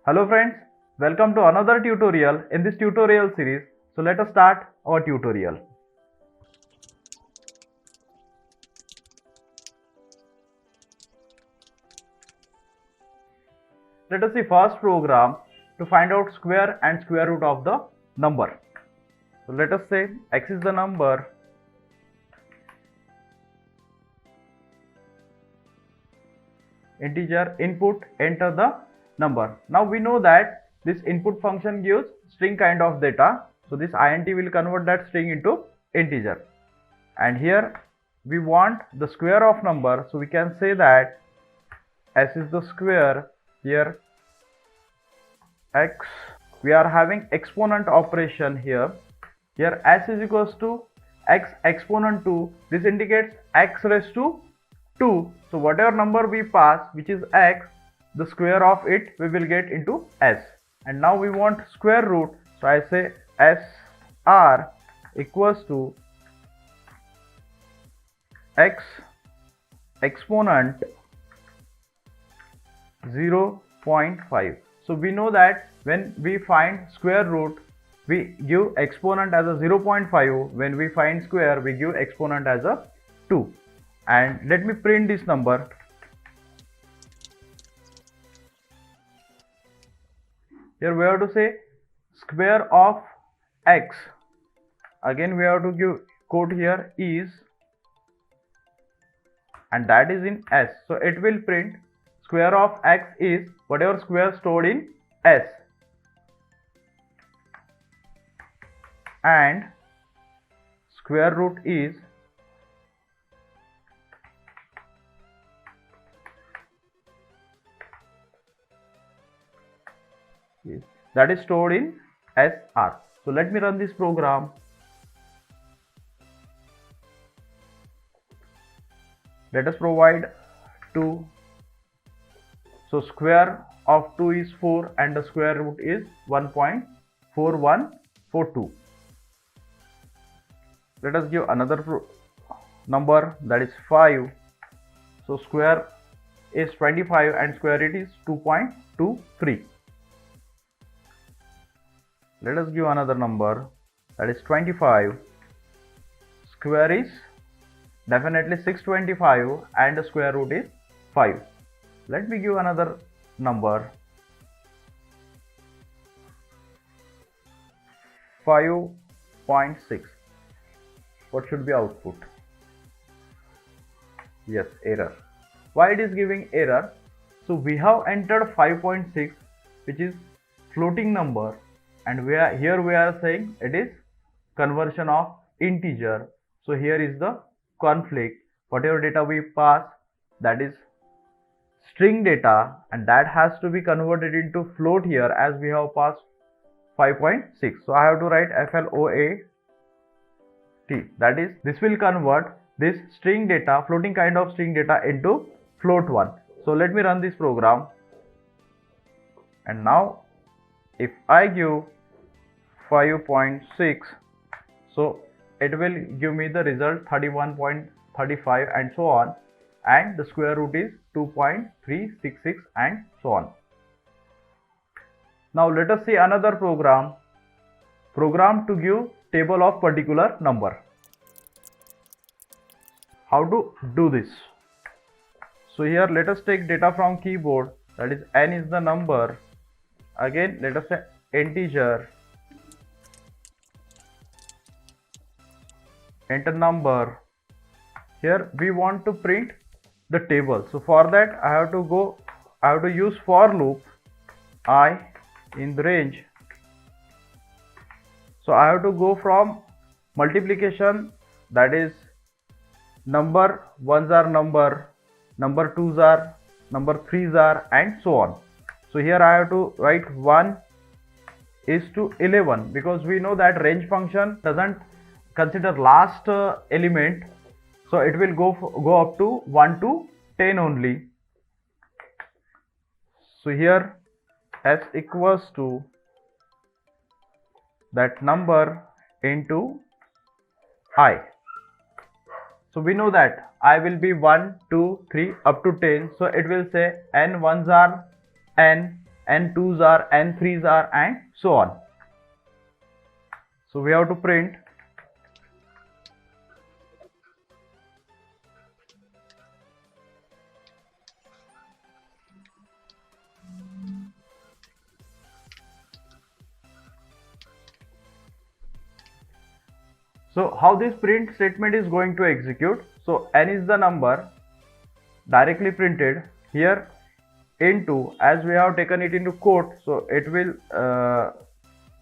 Hello friends, welcome to another tutorial in this tutorial series. So let us start our tutorial. Let us see first program to find out square and square root of the number. So let us say x is the number, integer, input, enter the number. Now we know that this input function gives string kind of data. So this int will convert that string into integer. And here we want the square of number. So we can say that s is the square. Here x, we are having exponent operation here. Here s is equals to x exponent 2. This indicates x raised to 2. So whatever number we pass, which is x, the square of it we will get into s. And now we want square root. So I say sr equals to x exponent 0.5. So we know that when we find square root, we give exponent as a 0.5. When we find square, we give exponent as a 2. And let me print this number. Here we have to say square of x. Again we have to give quote here is, and that is in s. So it will print square of x is whatever square stored in s, and square root is that is stored in sr. So let me run this program. Let us provide 2. So square of 2 is 4 and the square root is 1.4142. Let us give another number, that is 5. So square is 25 and square root is 2.23. Let us give another number, that is 25. Square is definitely 625 and the square root is 5. Let me give another number, 5.6. What should be output? Yes, error. Why it is giving error? So we have entered 5.6, which is floating number, and we are saying it is conversion of integer. So here is the conflict. Whatever data we pass, that is string data, and that has to be converted into float here as we have passed 5.6. So I have to write float, that is this will convert this string data, floating kind of string data, into float one. So let me run this program, and now if I give 5.6, so it will give me the result 31.35 and so on, and the square root is 2.366 and so on. Now let us see another program to give table of particular number. How to do this? So here let us take data from keyboard, that is n is the number. Again let us say integer, enter number. Here we want to print the table. So for that I have to use for loop, I in the range. So I have to go from multiplication, that is number ones are number twos are number threes are, and so on. So here I have to write 1 is to 11, because we know that range function doesn't consider last element, so it will go up to 1 to 10 only. So here s equals to that number into I. So we know that I will be 1, 2, 3 up to 10. So it will say n ones are n, n2s are, n3s are, and so on. So we have to print so how this print statement is going to execute. So n is the number directly printed here into, as we have taken it into quote, so it will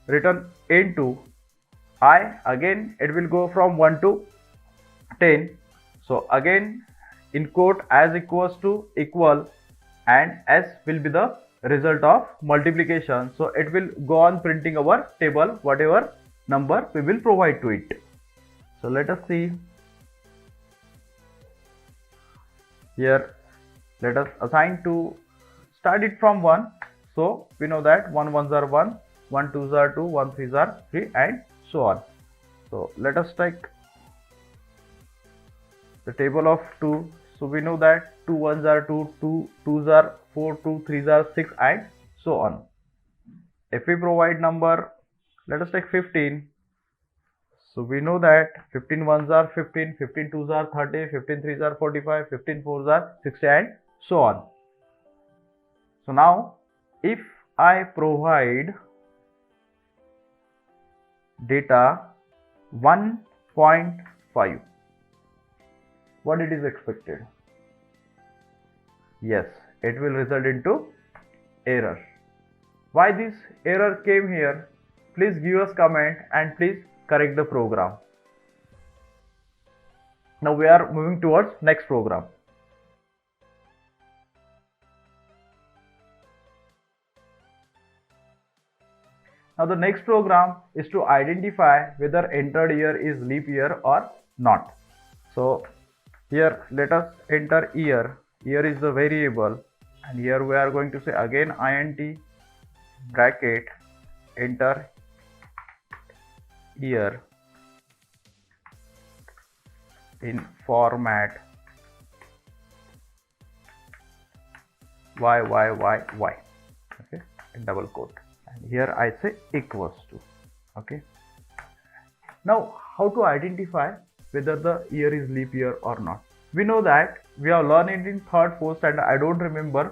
return into I. Again it will go from 1 to 10. So again in quote as equals to equal, and s will be the result of multiplication. So it will go on printing our table whatever number we will provide to it. So let us see here. Let us assign to start it from 1. So we know that 1 1s are 1, 1 2s are 2, 1 3s are 3, and so on. So let us take the table of 2. So we know that 2 1s are 2, 2 2s are 4, 2 3s are 6, and so on. If we provide number, let us take 15. So we know that 15 1s are 15, 15 2s are 30, 15 3s are 45, 15 4s are 60, and so on. So now if I provide data 1.5, what it is expected? Yes, it will result into error. Why this error came here? Please give us comment and please correct the program. Now we are moving towards next program. Now the next program is to identify whether entered year is leap year or not. So here let us enter year. Year is the variable, and here we are going to say again int bracket enter year in format y, okay, in double quote, and here I say equals to. Okay, now how to identify whether the year is leap year or not? We know that we have learned it in third, fourth standard, I don't remember,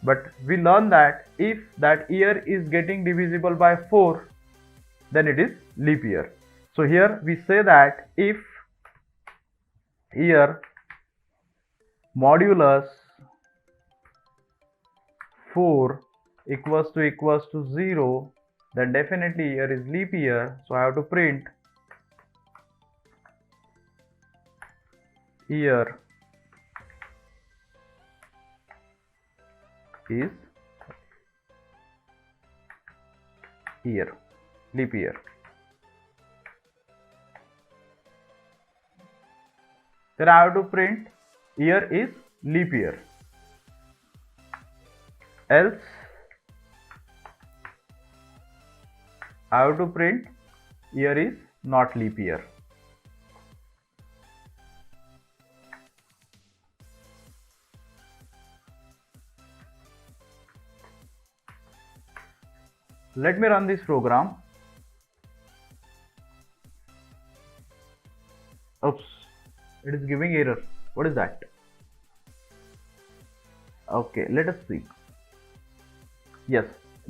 but we learned that if that year is getting divisible by 4, then it is leap year. So here we say that if year modulus 4 equals to 0, then definitely year is leap year. So I have to print year is year, leap year. Then I have to print year is leap year, else I have to print year is not leap year. Let me run this program. Oops, it is giving error. What is that? Okay, let us see. Yes,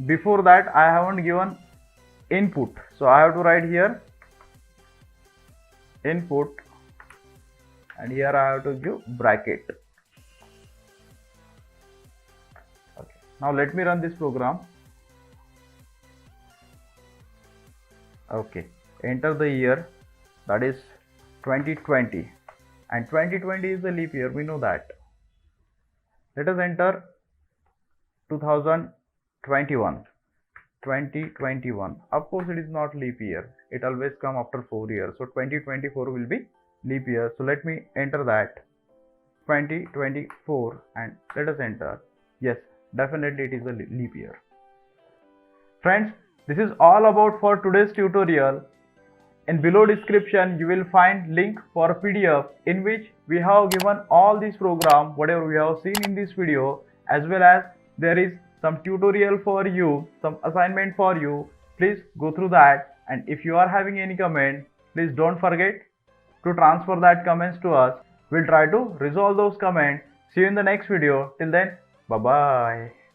before that I haven't given input, so I have to write here input, and here I have to give bracket. Okay, now let me run this program. Okay, enter the year, that is 2020, and 2020 is a leap year, we know that. Let us enter 2021. 2021, of course it is not leap year, it always come after 4 years, so 2024 will be leap year. So let me enter that 2024 and let us enter. Yes, definitely it is a leap year. Friends, this is all about for today's tutorial. In below description you will find link for PDF in which we have given all these program whatever we have seen in this video, as well as there is some tutorial for you, some assignment for you. Please go through that, and if you are having any comment, please don't forget to transfer that comments to us. We'll try to resolve those comments. See you in the next video. Till then, bye bye.